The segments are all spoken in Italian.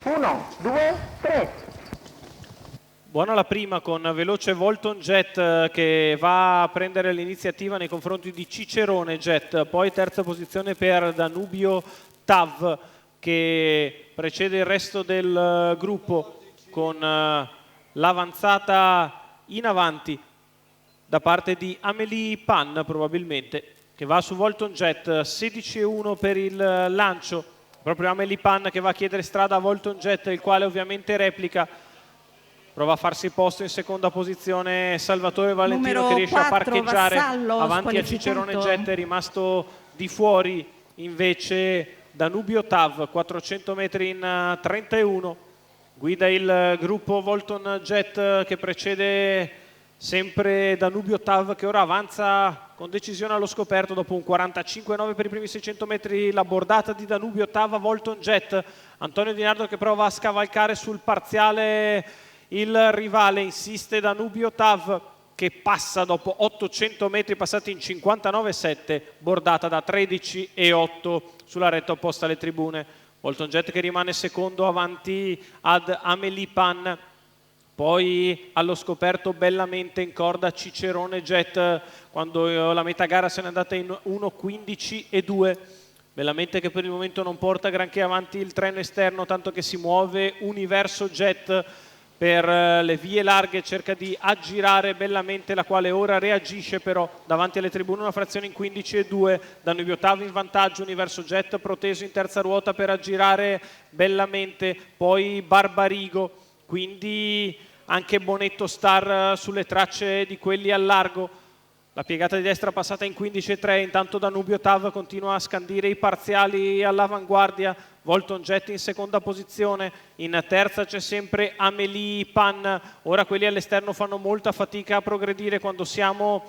1, 2, 3. Buona la prima con veloce Volton Jet che va a prendere l'iniziativa nei confronti di Cicerone Jet, poi terza posizione per Danubio Tav che precede il resto del gruppo con l'avanzata in avanti da parte di Amélie Pan probabilmente, che va su Volton Jet, 16,1 per il lancio, proprio Amélie Pan che va a chiedere strada a Volton Jet, il quale ovviamente replica. Prova a farsi posto in seconda posizione Salvatore Valentino Numero che riesce 4, a parcheggiare Vassallo, avanti a Cicerone Jet, è rimasto di fuori invece Danubio Tav, 400 metri in 31, guida il gruppo Volton Jet che precede sempre Danubio Tav che ora avanza con decisione allo scoperto dopo un 45,9 per i primi 600 metri, la bordata di Danubio Tav a Volton Jet, Antonio Di Nardo che prova a scavalcare sul parziale il rivale, insiste Danubio Tav che passa dopo 800 metri passati in 59,7, bordata da 13,8 sulla retta opposta alle tribune. Volton Jet che rimane secondo avanti ad Amélie Pan, poi allo scoperto bellamente in corda Cicerone Jet quando la metà gara se n'è andata in 1,15,2. Bellamente che per il momento non porta granché avanti il treno esterno, tanto che si muove Universo Jet per le vie larghe, cerca di aggirare bellamente, la quale ora reagisce però davanti alle tribune, una frazione in 15,2, Danubio Tav in vantaggio, Universo Jet proteso in terza ruota per aggirare bellamente, poi Barbarigo, quindi anche Bonetto Star sulle tracce di quelli al largo. La piegata di destra passata in 15,3, intanto Danubio Tav continua a scandire i parziali all'avanguardia, Volton Jet in seconda posizione, in terza c'è sempre Amélie Pan, ora quelli all'esterno fanno molta fatica a progredire quando siamo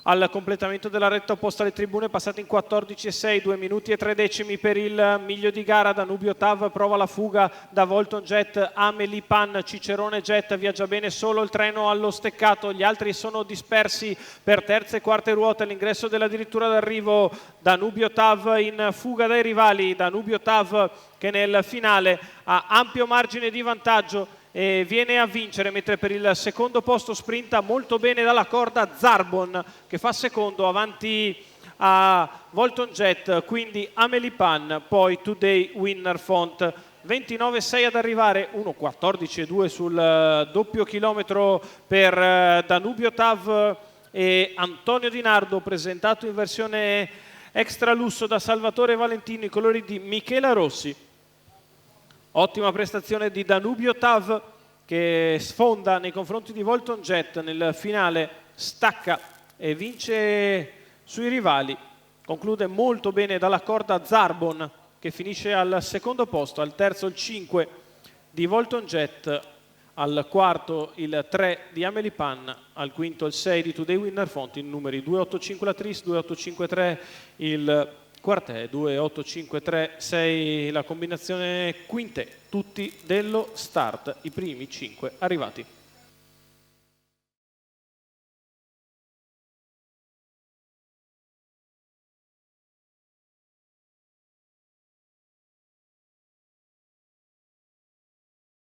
al completamento della retta opposta alle tribune, passati in 14,6, 2 minuti e 3 decimi per il miglio di gara. Danubio Tav prova la fuga da Volton Jet, Amélie Pan, Cicerone Jet viaggia bene solo il treno allo steccato, gli altri sono dispersi per terze e quarte ruote, all'ingresso della dirittura d'arrivo Danubio Tav in fuga dai rivali, Danubio Tav che nel finale ha ampio margine di vantaggio e viene a vincere, mentre per il secondo posto sprinta molto bene dalla corda Zarbon che fa secondo avanti a Volton Jet, quindi Amélie Pan, poi Today Winner Font, 29,6 ad arrivare, 1,14,2 sul doppio chilometro per Danubio Tav e Antonio Di Nardo, presentato in versione extra lusso da Salvatore Valentino, i colori di Michela Rossi. Ottima prestazione di Danubio Tav che sfonda nei confronti di Volton Jet, nel finale stacca e vince sui rivali. Conclude molto bene dalla corda Zarbon che finisce al secondo posto, al terzo il 5 di Volton Jet, al quarto il 3 di Amélie Pan, al quinto il 6 di Today Winner Font, in numeri 285 la Tris, 2853 il quartet, 2853-6 la combinazione quinte, tutti dello start, i primi 5 arrivati.